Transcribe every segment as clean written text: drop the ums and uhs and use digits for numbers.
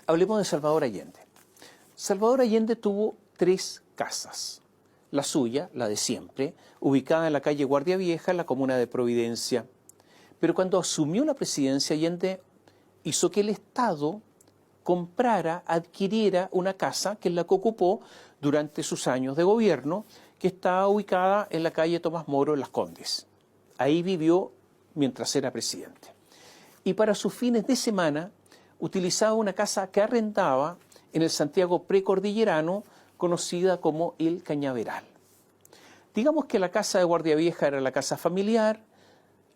Hablemos de Salvador Allende. Salvador Allende tuvo 3 casas. La suya, la de siempre, ubicada en la calle Guardia Vieja, en la comuna de Providencia. Pero cuando asumió la presidencia, Allende hizo que el Estado comprara, adquiriera una casa que es la que ocupó durante sus años de gobierno, que estaba ubicada en la calle Tomás Moro, en Las Condes. Ahí vivió mientras era presidente. Y para sus fines de semana utilizaba una casa que arrendaba en el Santiago precordillerano, conocida como El Cañaveral. Digamos que la casa de Guardia Vieja era la casa familiar,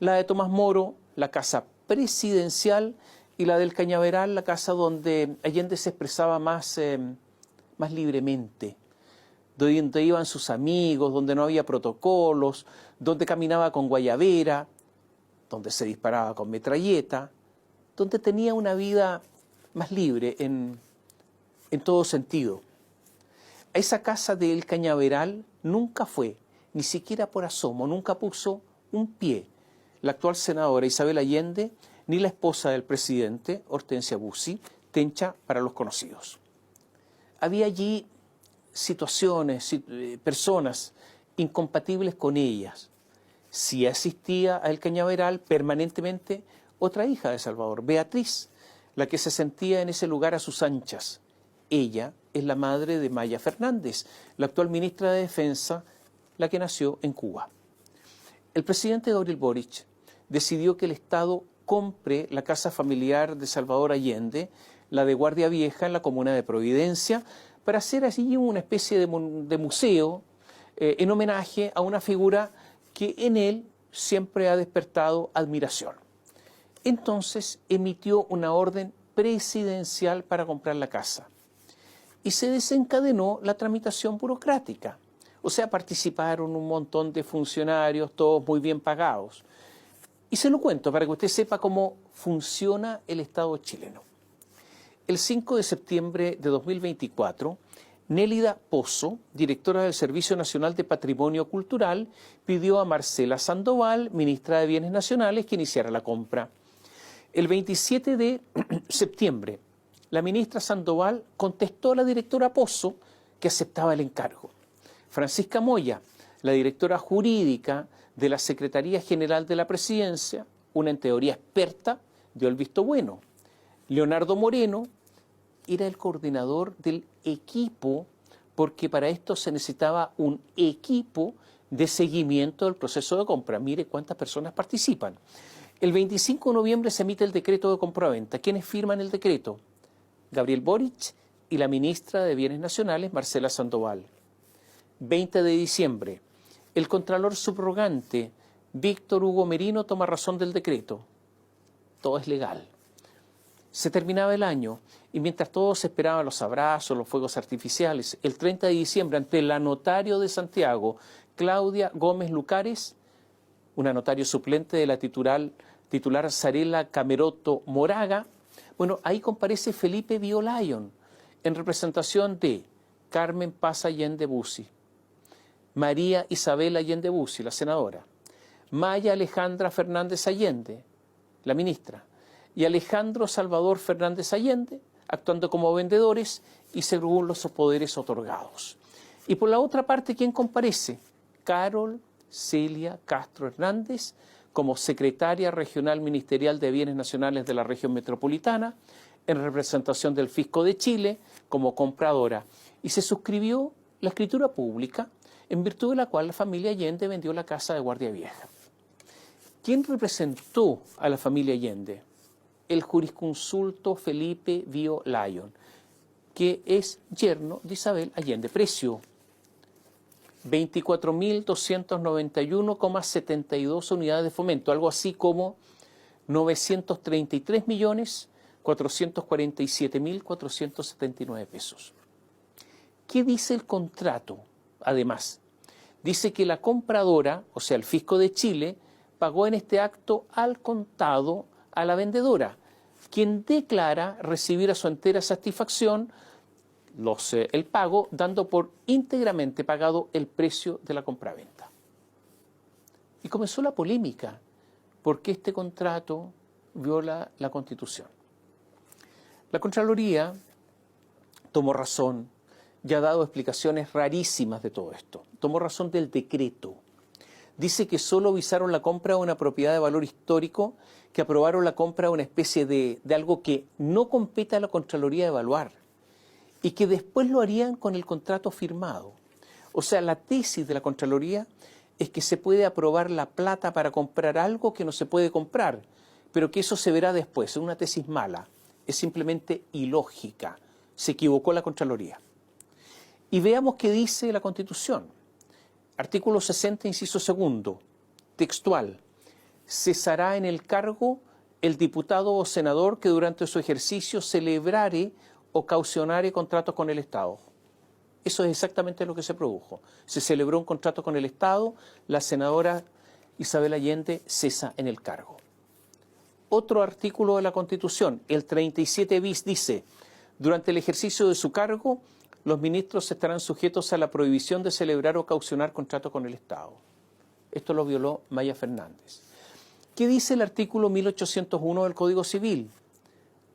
la de Tomás Moro, la casa presidencial, y la del Cañaveral, la casa donde Allende se expresaba más libremente, donde iban sus amigos, donde no había protocolos, donde caminaba con guayabera, donde se disparaba con metralleta, donde tenía una vida más libre en todo sentido. A esa casa del Cañaveral nunca fue, ni siquiera por asomo, nunca puso un pie la actual senadora Isabel Allende, ni la esposa del presidente, Hortensia Bussi, Tencha para los conocidos. Había allí situaciones, personas incompatibles con ellas. Sí asistía a El Cañaveral permanentemente otra hija de Salvador, Beatriz, la que se sentía en ese lugar a sus anchas. Ella es la madre de Maya Fernández, la actual ministra de Defensa, la que nació en Cuba. El presidente Gabriel Boric decidió que el Estado compre la casa familiar de Salvador Allende, la de Guardia Vieja, en la comuna de Providencia, para hacer así una especie de museo en homenaje a una figura que en él siempre ha despertado admiración. Entonces emitió una orden presidencial para comprar la casa y se desencadenó la tramitación burocrática. O sea, participaron un montón de funcionarios, todos muy bien pagados. Y se lo cuento para que usted sepa cómo funciona el Estado chileno. El 5 de septiembre de 2024, Nélida Pozo, directora del Servicio Nacional de Patrimonio Cultural, pidió a Marcela Sandoval, ministra de Bienes Nacionales, que iniciara la compra. El 27 de septiembre, la ministra Sandoval contestó a la directora Pozo que aceptaba el encargo. Francisca Moya, la directora jurídica de la Secretaría General de la Presidencia, una en teoría experta, dio el visto bueno. Leonardo Moreno era el coordinador del equipo, porque para esto se necesitaba un equipo de seguimiento del proceso de compra. Mire cuántas personas participan. El 25 de noviembre se emite el decreto de compraventa. ¿Quiénes firman el decreto? Gabriel Boric y la ministra de Bienes Nacionales, Marcela Sandoval. 20 de diciembre, el contralor subrogante, Víctor Hugo Merino, toma razón del decreto. Todo es legal. Se terminaba el año y mientras todos esperaban los abrazos, los fuegos artificiales, el 30 de diciembre, ante la notario de Santiago, Claudia Gómez Lucares, una notario suplente de la titular Sarela Cameroto Moraga, bueno, ahí comparece Felipe Biolayon en representación de Carmen Paz Allende Bussi, María Isabel Allende Bussi, la senadora, Maya Alejandra Fernández Allende, la ministra, y Alejandro Salvador Fernández Allende, actuando como vendedores y según los poderes otorgados. Y por la otra parte, ¿quién comparece? Carol Celia Castro Hernández, como secretaria regional ministerial de Bienes Nacionales de la región metropolitana, en representación del Fisco de Chile, como compradora. Y se suscribió la escritura pública, en virtud de la cual la familia Allende vendió la casa de Guardia Vieja. ¿Quién representó a la familia Allende? El jurisconsulto Felipe Biolayon, que es yerno de Isabel Allende. Precio: 24.291,72 unidades de fomento, algo así como 933.447.479 pesos. ¿Qué dice el contrato? Además, dice que la compradora, o sea, el Fisco de Chile, pagó en este acto al contado a la vendedora, quien declara recibir a su entera satisfacción el pago, dando por íntegramente pagado el precio de la compraventa. Y comenzó la polémica, porque este contrato viola la Constitución. La Contraloría tomó razón y ha dado explicaciones rarísimas de todo esto. Tomó razón del decreto. Dice que solo visaron la compra de una propiedad de valor histórico, que aprobaron la compra de una especie de algo que no compete a la Contraloría evaluar y que después lo harían con el contrato firmado. O sea, la tesis de la Contraloría es que se puede aprobar la plata para comprar algo que no se puede comprar, pero que eso se verá después. Es una tesis mala, es simplemente ilógica. Se equivocó la Contraloría. Y veamos qué dice la Constitución. Artículo 60, inciso segundo, textual. Cesará en el cargo el diputado o senador que durante su ejercicio celebrare o caucionare contratos con el Estado. Eso es exactamente lo que se produjo. Se celebró un contrato con el Estado, la senadora Isabel Allende cesa en el cargo. Otro artículo de la Constitución, el 37 bis, dice: durante el ejercicio de su cargo, los ministros estarán sujetos a la prohibición de celebrar o caucionar contrato con el Estado. Esto lo violó Maya Fernández. ¿Qué dice el artículo 1801 del Código Civil?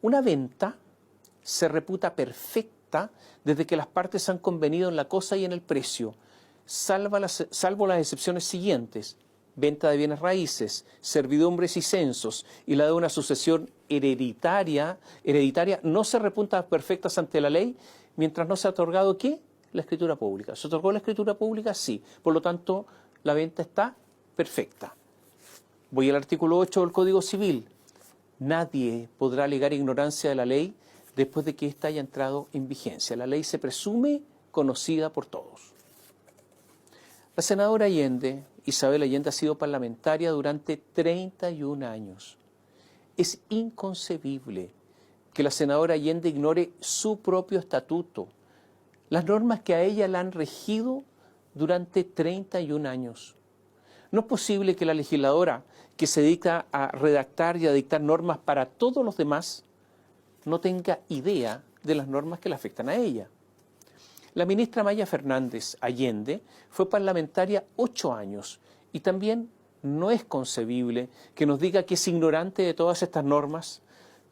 Una venta se reputa perfecta desde que las partes han convenido en la cosa y en el precio, salvo las excepciones siguientes: venta de bienes raíces, servidumbres y censos, y la de una sucesión hereditaria no se reputa perfectas ante la ley mientras no se ha otorgado, ¿qué? La escritura pública. ¿Se otorgó la escritura pública? Sí. Por lo tanto, la venta está perfecta. Voy al artículo 8 del Código Civil. Nadie podrá alegar ignorancia de la ley después de que ésta haya entrado en vigencia. La ley se presume conocida por todos. La senadora Allende, Isabel Allende, ha sido parlamentaria durante 31 años. Es inconcebible que la senadora Allende ignore su propio estatuto, las normas que a ella la han regido durante 31 años. No es posible que la legisladora, que se dedica a redactar y a dictar normas para todos los demás, no tenga idea de las normas que le afectan a ella. La ministra Maya Fernández Allende fue parlamentaria 8 años y también no es concebible que nos diga que es ignorante de todas estas normas,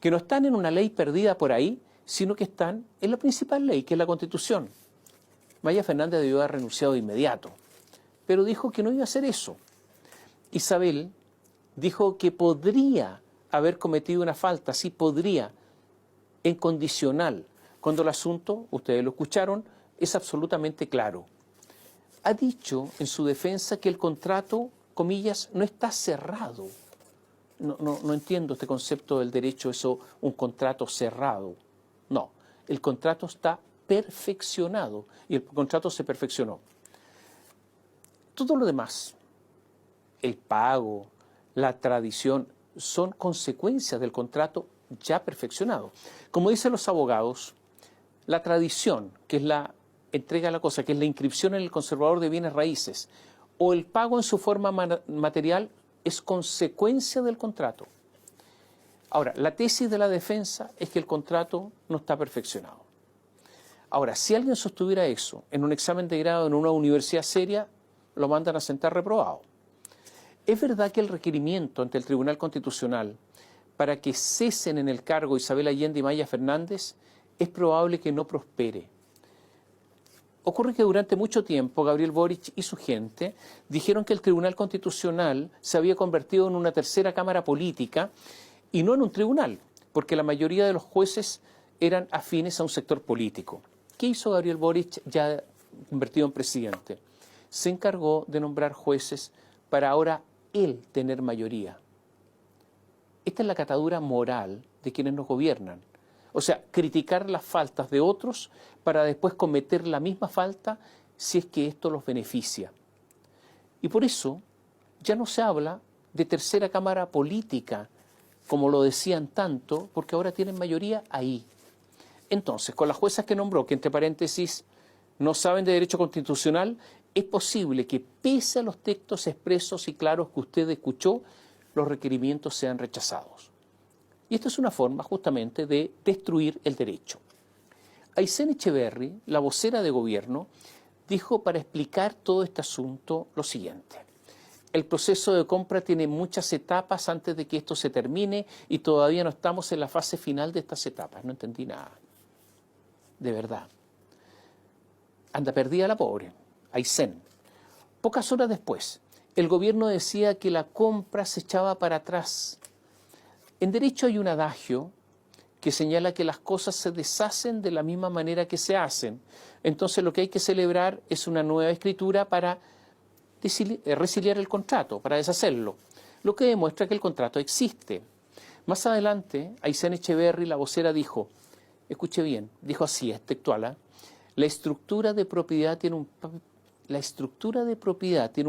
que no están en una ley perdida por ahí, sino que están en la principal ley, que es la Constitución. Maya Fernández debió haber renunciado de inmediato, pero dijo que no iba a hacer eso. Isabel dijo que podría haber cometido una falta, sí podría, en condicional, cuando el asunto, ustedes lo escucharon, es absolutamente claro. Ha dicho en su defensa que el contrato, comillas, no está cerrado. No entiendo este concepto del derecho, eso, un contrato cerrado. No, el contrato está perfeccionado y el contrato se perfeccionó. Todo lo demás, el pago, la tradición, son consecuencias del contrato ya perfeccionado. Como dicen los abogados, la tradición, que es la entrega de la cosa, que es la inscripción en el conservador de bienes raíces, o el pago en su forma material, es consecuencia del contrato. Ahora, la tesis de la defensa es que el contrato no está perfeccionado. Ahora, si alguien sostuviera eso en un examen de grado en una universidad seria, lo mandan a sentar reprobado. Es verdad que el requerimiento ante el Tribunal Constitucional para que cesen en el cargo Isabel Allende y Maya Fernández es probable que no prospere. Ocurre que durante mucho tiempo Gabriel Boric y su gente dijeron que el Tribunal Constitucional se había convertido en una tercera cámara política y no en un tribunal, porque la mayoría de los jueces eran afines a un sector político. ¿Qué hizo Gabriel Boric ya convertido en presidente? Se encargó de nombrar jueces para ahora él tener mayoría. Esta es la catadura moral de quienes nos gobiernan. O sea, criticar las faltas de otros para después cometer la misma falta si es que esto los beneficia. Y por eso ya no se habla de tercera cámara política, como lo decían tanto, porque ahora tienen mayoría ahí. Entonces, con las juezas que nombró, que entre paréntesis no saben de derecho constitucional, es posible que pese a los textos expresos y claros que usted escuchó, los requerimientos sean rechazados. Y esto es una forma justamente de destruir el derecho. Aysén Echeverry, la vocera de gobierno, dijo para explicar todo este asunto lo siguiente. el proceso de compra tiene muchas etapas antes de que esto se termine y todavía no estamos en la fase final de estas etapas. No entendí nada. De verdad. Anda perdida la pobre. Aysén. Pocas horas después, el gobierno decía que la compra se echaba para atrás. En derecho hay un adagio que señala que las cosas se deshacen de la misma manera que se hacen. Entonces lo que hay que celebrar es una nueva escritura para resiliar el contrato, para deshacerlo, lo que demuestra que el contrato existe. Más adelante, Aysén Echeverry, la vocera, dijo, escuche bien, dijo así, es textual, ¿eh? La estructura de propiedad tiene un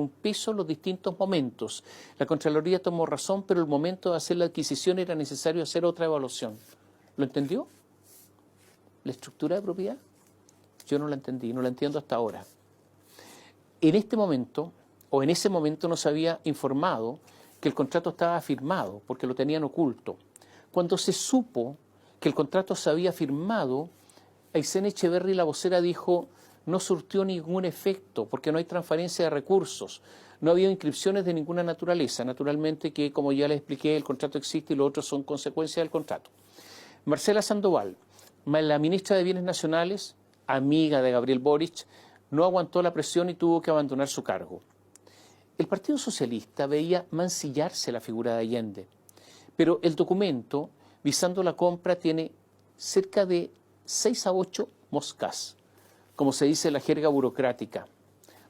peso en los distintos momentos. La Contraloría tomó razón, pero el momento de hacer la adquisición era necesario hacer otra evaluación. ¿Lo entendió? ¿La estructura de propiedad? Yo no la entendí, no la entiendo hasta ahora. En este momento, o en ese momento, no se había informado que el contrato estaba firmado, porque lo tenían oculto. Cuando se supo que el contrato se había firmado, Aysén Echeverry, la vocera, dijo, no surtió ningún efecto, porque no hay transferencia de recursos, no había inscripciones de ninguna naturaleza. Naturalmente que, como ya les expliqué, el contrato existe y los otros son consecuencias del contrato. Marcela Sandoval, la ministra de Bienes Nacionales, amiga de Gabriel Boric, no aguantó la presión y tuvo que abandonar su cargo. El Partido Socialista veía mancillarse la figura de Allende, pero el documento, visando la compra, tiene cerca de 6 a 8 moscas, como se dice en la jerga burocrática.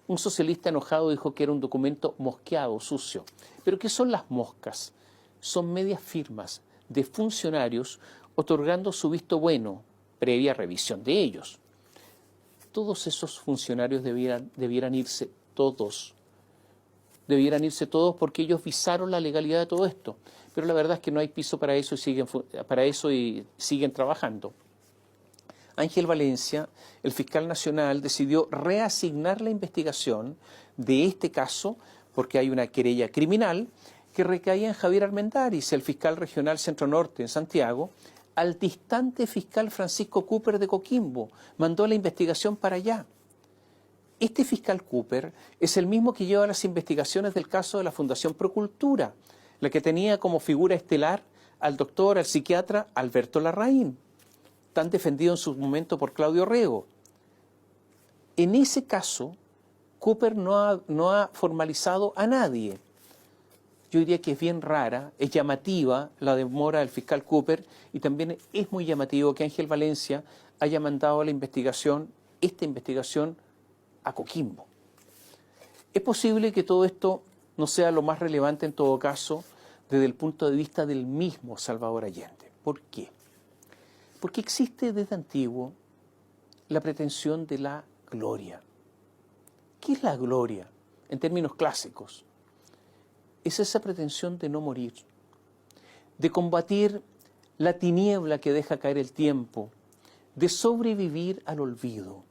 Un socialista enojado dijo que era un documento mosqueado, sucio. ¿Pero qué son las moscas? Son medias firmas de funcionarios otorgando su visto bueno, previa revisión de ellos. Todos esos funcionarios debieran irse todos. Debieran irse todos porque ellos visaron la legalidad de todo esto. Pero la verdad es que no hay piso para eso y siguen trabajando. Ángel Valencia, el fiscal nacional, decidió reasignar la investigación de este caso porque hay una querella criminal que recaía en Javier Armendáriz, el fiscal regional Centro Norte en Santiago, al distante fiscal Francisco Cooper de Coquimbo. Mandó la investigación para allá. Este fiscal Cooper es el mismo que lleva las investigaciones del caso de la Fundación Procultura, la que tenía como figura estelar al doctor, al psiquiatra Alberto Larraín, tan defendido en su momento por Claudio Rego. En ese caso, Cooper no ha formalizado a nadie. Yo diría que es bien rara, es llamativa la demora del fiscal Cooper y también es muy llamativo que Ángel Valencia haya mandado esta investigación a Coquimbo. Es posible que todo esto no sea lo más relevante en todo caso desde el punto de vista del mismo Salvador Allende. ¿Por qué? Porque existe desde antiguo la pretensión de la gloria. ¿Qué es la gloria en términos clásicos? Es esa pretensión de no morir, de combatir la tiniebla que deja caer el tiempo, de sobrevivir al olvido.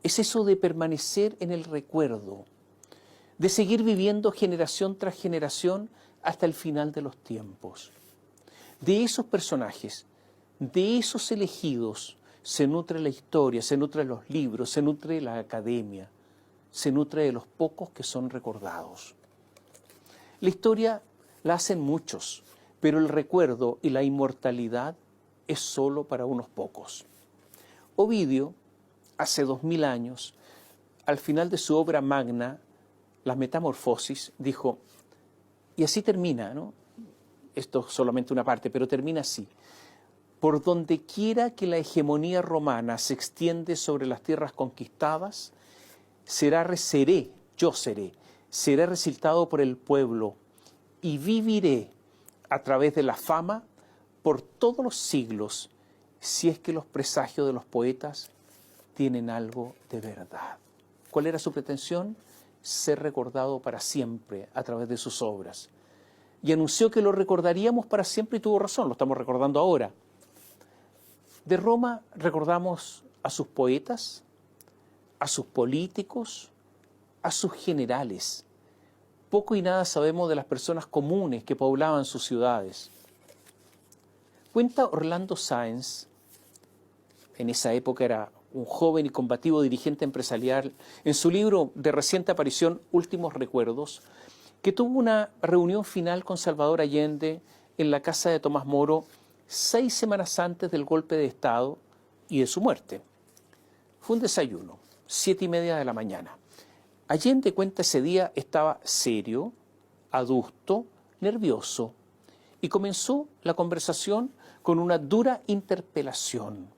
Es eso de permanecer en el recuerdo, de seguir viviendo generación tras generación hasta el final de los tiempos. De esos personajes, de esos elegidos, se nutre la historia, se nutre los libros, se nutre la academia, se nutre de los pocos que son recordados. La historia la hacen muchos, pero el recuerdo y la inmortalidad es solo para unos pocos. Ovidio, hace 2000 años, al final de su obra magna, Las Metamorfosis, dijo, y así termina, ¿no? Esto es solamente una parte, pero termina así. Por donde quiera que la hegemonía romana se extiende sobre las tierras conquistadas, seré resultado por el pueblo y viviré a través de la fama por todos los siglos, si es que los presagios de los poetas tienen algo de verdad. ¿Cuál era su pretensión? Ser recordado para siempre a través de sus obras. Y anunció que lo recordaríamos para siempre y tuvo razón, lo estamos recordando ahora. De Roma recordamos a sus poetas, a sus políticos, a sus generales. Poco y nada sabemos de las personas comunes que poblaban sus ciudades. Cuenta Orlando Sáenz, en esa época era un joven y combativo dirigente empresarial, en su libro de reciente aparición, Últimos Recuerdos, que tuvo una reunión final con Salvador Allende en la casa de Tomás Moro 6 semanas antes del golpe de Estado y de su muerte. Fue un desayuno, 7:30 de la mañana. Allende cuenta ese día estaba serio, adusto, nervioso, y comenzó la conversación con una dura interpelación.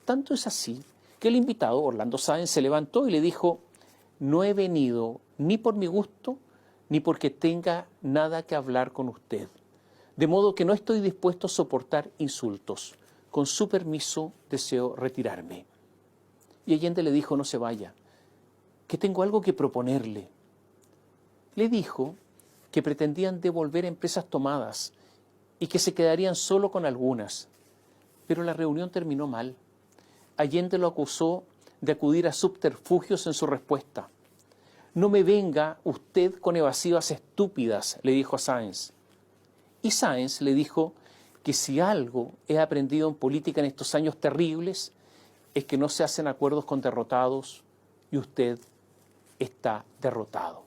Tanto es así que el invitado, Orlando Sáenz, se levantó y le dijo: no he venido ni por mi gusto ni porque tenga nada que hablar con usted, de modo que no estoy dispuesto a soportar insultos. Con su permiso deseo retirarme. Y Allende le dijo: no se vaya, que tengo algo que proponerle. Le dijo que pretendían devolver empresas tomadas y que se quedarían solo con algunas. Pero la reunión terminó mal. Allende lo acusó de acudir a subterfugios en su respuesta. No me venga usted con evasivas estúpidas, le dijo a Sáenz. Y Sáenz le dijo que si algo he aprendido en política en estos años terribles es que no se hacen acuerdos con derrotados y usted está derrotado.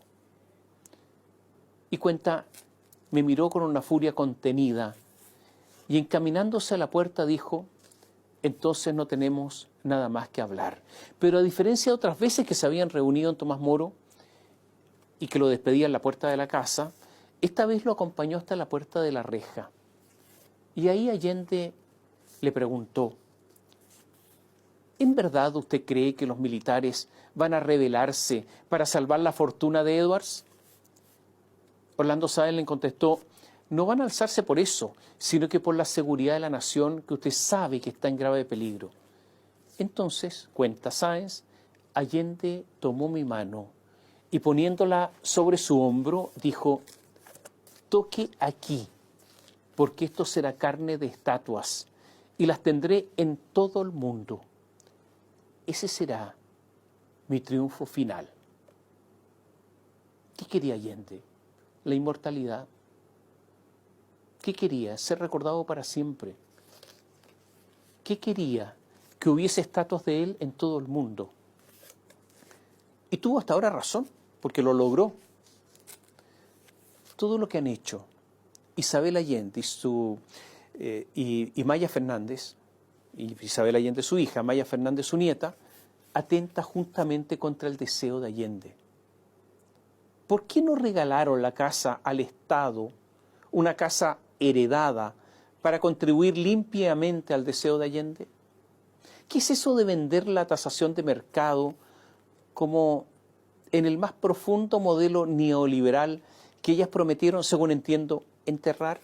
Y cuenta, me miró con una furia contenida y encaminándose a la puerta dijo: entonces no tenemos nada más que hablar. Pero a diferencia de otras veces que se habían reunido en Tomás Moro y que lo despedía en la puerta de la casa, esta vez lo acompañó hasta la puerta de la reja. Y ahí Allende le preguntó: ¿en verdad usted cree que los militares van a rebelarse para salvar la fortuna de Edwards? Orlando Sáenz le contestó: no van a alzarse por eso, sino que por la seguridad de la nación que usted sabe que está en grave peligro. Entonces, cuenta Sáenz, Allende tomó mi mano y poniéndola sobre su hombro dijo: toque aquí, porque esto será carne de estatuas y las tendré en todo el mundo. Ese será mi triunfo final. ¿Qué quería Allende? La inmortalidad. ¿Qué quería? Ser recordado para siempre. ¿Qué quería? Que hubiese estatuas de él en todo el mundo. Y tuvo hasta ahora razón, porque lo logró. Todo lo que han hecho Isabel Allende y Maya Fernández, y Isabel Allende su hija, Maya Fernández su nieta, atenta justamente contra el deseo de Allende. ¿Por qué no regalaron la casa al Estado, una casa heredada, para contribuir limpiamente al deseo de Allende? ¿Qué es eso de vender la tasación de mercado como en el más profundo modelo neoliberal que ellas prometieron, según entiendo, enterrar?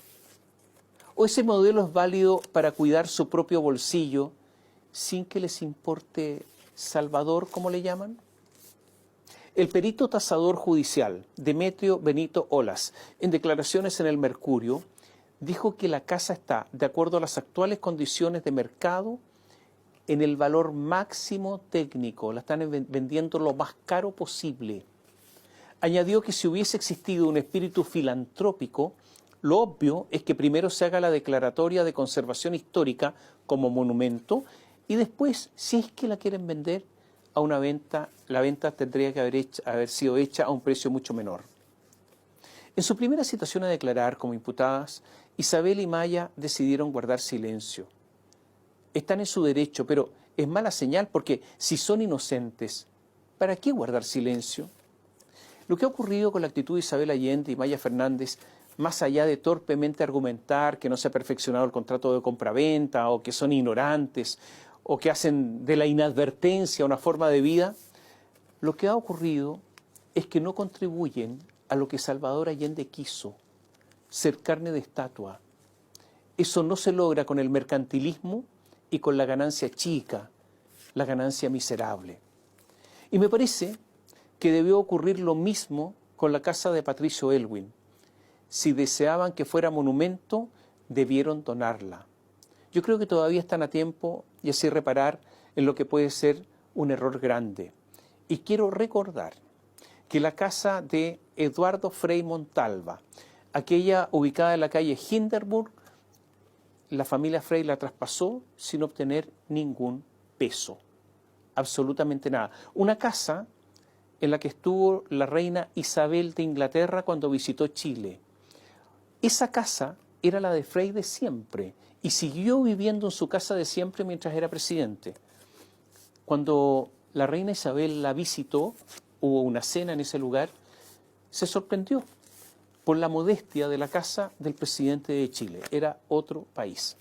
¿O ese modelo es válido para cuidar su propio bolsillo sin que les importe Salvador, como le llaman? El perito tasador judicial, Demetrio Benito Olas, en declaraciones en el Mercurio, dijo que la casa está, de acuerdo a las actuales condiciones de mercado, en el valor máximo técnico, la están vendiendo lo más caro posible. Añadió que si hubiese existido un espíritu filantrópico, lo obvio es que primero se haga la declaratoria de conservación histórica como monumento y después, si es que la quieren vender a una venta, la venta tendría que haber sido hecha a un precio mucho menor. En su primera citación a declarar como imputadas, Isabel y Maya decidieron guardar silencio. Están en su derecho, pero es mala señal porque si son inocentes, ¿para qué guardar silencio? Lo que ha ocurrido con la actitud de Isabel Allende y Maya Fernández, más allá de torpemente argumentar que no se ha perfeccionado el contrato de compraventa o que son ignorantes o que hacen de la inadvertencia una forma de vida, lo que ha ocurrido es que no contribuyen a lo que Salvador Allende quiso, ser carne de estatua. Eso no se logra con el mercantilismo y con la ganancia chica, la ganancia miserable. Y me parece que debió ocurrir lo mismo con la casa de Patricio Aylwin. Si deseaban que fuera monumento, debieron donarla. Yo creo que todavía están a tiempo y así reparar en lo que puede ser un error grande. Y quiero recordar que la casa de Eduardo Frei Montalva, aquella ubicada en la calle Hindenburg, la familia Frei la traspasó sin obtener ningún peso. absolutamente nada. Una casa en la que estuvo la reina Isabel de Inglaterra cuando visitó Chile. Esa casa era la de Frei de siempre y siguió viviendo en su casa de siempre mientras era presidente. Cuando la reina Isabel la visitó, hubo una cena en ese lugar, se sorprendió por la modestia de la casa del presidente de Chile. Era otro país.